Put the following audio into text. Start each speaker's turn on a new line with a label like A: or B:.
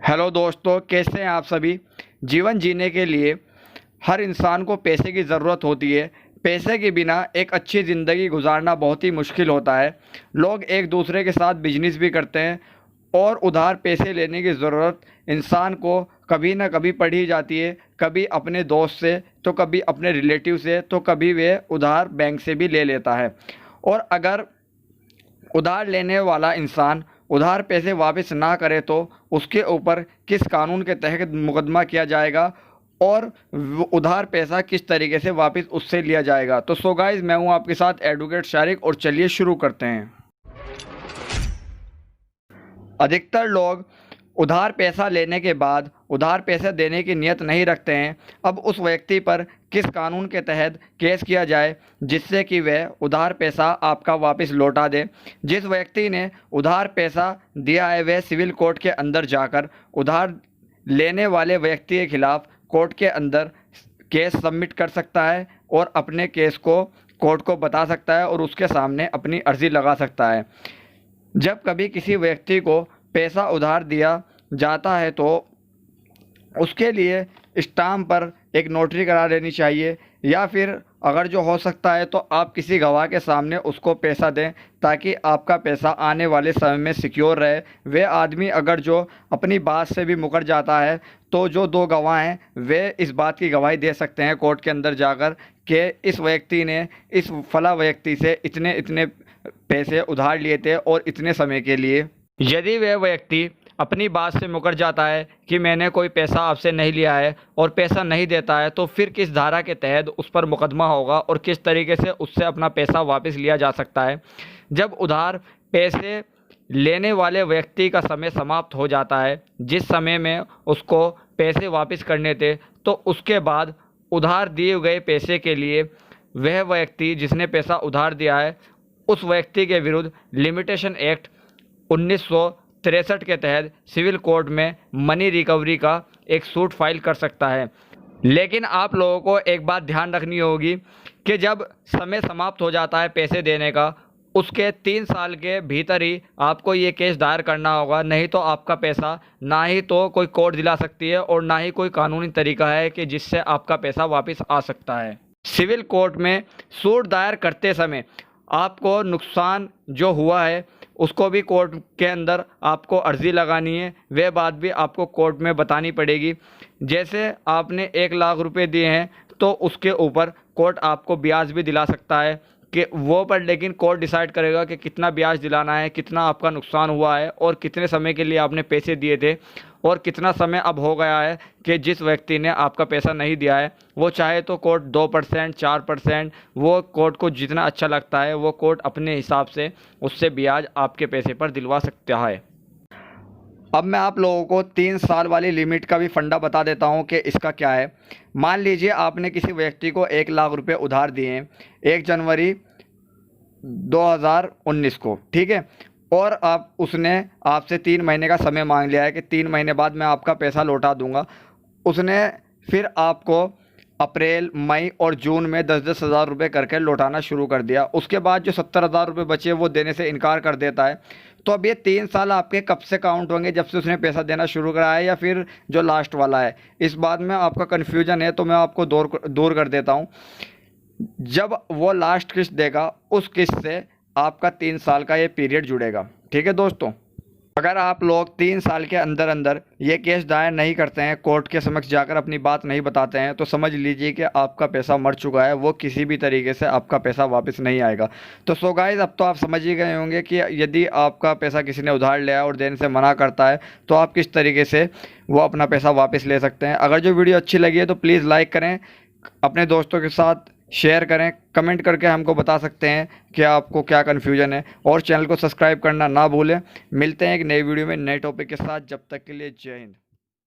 A: Hello दोस्तों, कैसे हैं आप सभी। जीवन जीने के लिए हर इंसान को पैसे की ज़रूरत होती है। पैसे के बिना एक अच्छी ज़िंदगी गुजारना बहुत ही मुश्किल होता है। लोग एक दूसरे के साथ बिजनेस भी करते हैं और उधार पैसे लेने की ज़रूरत इंसान को कभी ना कभी पड़ ही जाती है। कभी अपने दोस्त से, तो कभी अपने रिलेटिव से, तो कभी वे उधार बैंक से भी ले लेता है। और अगर उधार लेने वाला इंसान उधार पैसे वापस ना करे तो उसके ऊपर किस कानून के तहत मुकदमा किया जाएगा और उधार पैसा किस तरीके से वापस उससे लिया जाएगा। तो सो गाइस, मैं हूं आपके साथ एडवोकेट शारिक और चलिए शुरू करते हैं। अधिकतर लोग उधार पैसा लेने के बाद उधार पैसा देने की नीयत नहीं रखते हैं। अब उस व्यक्ति पर किस कानून के तहत केस किया जाए जिससे कि वह उधार पैसा आपका वापस लौटा दे। जिस व्यक्ति ने उधार पैसा दिया है वह सिविल कोर्ट के अंदर जाकर उधार लेने वाले व्यक्ति के खिलाफ कोर्ट के अंदर केस सबमिट कर सकता है और अपने केस को कोर्ट को बता सकता है और उसके सामने अपनी अर्जी लगा सकता है। जब कभी किसी व्यक्ति को पैसा उधार दिया जाता है तो उसके लिए स्टाम्प पर एक नोटरी करा लेनी चाहिए, या फिर अगर जो हो सकता है तो आप किसी गवाह के सामने उसको पैसा दें ताकि आपका पैसा आने वाले समय में सिक्योर रहे। वे आदमी अगर जो अपनी बात से भी मुकर जाता है तो जो दो गवाह हैं वे इस बात की गवाही दे सकते हैं कोर्ट के अंदर जाकर कि इस व्यक्ति ने इस फला व्यक्ति से इतने इतने पैसे उधार लिए थे और इतने समय के लिए। यदि वह व्यक्ति अपनी बात से मुकर जाता है कि मैंने कोई पैसा आपसे नहीं लिया है और पैसा नहीं देता है तो फिर किस धारा के तहत उस पर मुकदमा होगा और किस तरीके से उससे अपना पैसा वापस लिया जा सकता है। जब उधार पैसे लेने वाले व्यक्ति का समय समाप्त हो जाता है, जिस समय में उसको पैसे वापस करने थे, तो उसके बाद उधार दिए गए पैसे के लिए वह व्यक्ति जिसने पैसा उधार दिया है उस व्यक्ति के विरुद्ध लिमिटेशन एक्ट 1963 के तहत सिविल कोर्ट में मनी रिकवरी का एक सूट फाइल कर सकता है। लेकिन आप लोगों को एक बात ध्यान रखनी होगी कि जब समय समाप्त हो जाता है पैसे देने का, उसके 3 साल के भीतर ही आपको ये केस दायर करना होगा, नहीं तो आपका पैसा ना ही तो कोई कोर्ट दिला सकती है और ना ही कोई कानूनी तरीका है कि जिससे आपका पैसा वापस आ सकता है। सिविल कोर्ट में सूट दायर करते समय आपको नुकसान जो हुआ है उसको भी कोर्ट के अंदर आपको अर्जी लगानी है। वह बात भी आपको कोर्ट में बतानी पड़ेगी। जैसे आपने 1 लाख रुपए दिए हैं तो उसके ऊपर कोर्ट आपको ब्याज भी दिला सकता है कि वो पर, लेकिन कोर्ट डिसाइड करेगा कि कितना ब्याज दिलाना है, कितना आपका नुकसान हुआ है और कितने समय के लिए आपने पैसे दिए थे और कितना समय अब हो गया है कि जिस व्यक्ति ने आपका पैसा नहीं दिया है। वो चाहे तो कोर्ट 2%, 4%, वो कोर्ट को जितना अच्छा लगता है वो कोर्ट अपने हिसाब से उससे ब्याज आपके पैसे पर दिलवा सकता है। अब मैं आप लोगों को 3 साल वाली लिमिट का भी फंडा बता देता हूं कि इसका क्या है। मान लीजिए आपने किसी व्यक्ति को 1 लाख रुपए उधार दिए हैं 1 जनवरी 2019 को, ठीक है, और उसने आपसे 3 महीने का समय मांग लिया है कि 3 महीने बाद मैं आपका पैसा लौटा दूंगा। उसने फिर आपको अप्रैल, मई और जून में 10-10 हज़ार रुपये करके लौटाना शुरू कर दिया। उसके बाद जो 70,000 रुपये बचे वो देने से इनकार कर देता है। तो अब ये 3 साल आपके कब से काउंट होंगे, जब से उसने पैसा देना शुरू करा है या फिर जो लास्ट वाला है? इस बात में आपका कन्फ्यूजन है तो मैं आपको दूर कर देता हूँ। जब वो लास्ट किस्त देगा उस किस्त से आपका 3 साल का ये पीरियड जुड़ेगा, ठीक है दोस्तों। अगर आप लोग 3 साल के अंदर अंदर ये केस दायर नहीं करते हैं, कोर्ट के समक्ष जाकर अपनी बात नहीं बताते हैं, तो समझ लीजिए कि आपका पैसा मर चुका है। वो किसी भी तरीके से आपका पैसा वापस नहीं आएगा। तो सो गाइस, अब तो आप समझ ही गए होंगे कि यदि आपका पैसा किसी ने उधार लिया और देने से मना करता है तो आप किस तरीके से वो अपना पैसा वापस ले सकते हैं। अगर जो वीडियो अच्छी लगी है तो प्लीज़ लाइक करें, अपने दोस्तों के साथ शेयर करें, कमेंट करके हमको बता सकते हैं कि आपको क्या कन्फ्यूजन है, और चैनल को सब्सक्राइब करना ना भूलें। मिलते हैं एक नई वीडियो में नए टॉपिक के साथ। जब तक के लिए जय हिंद।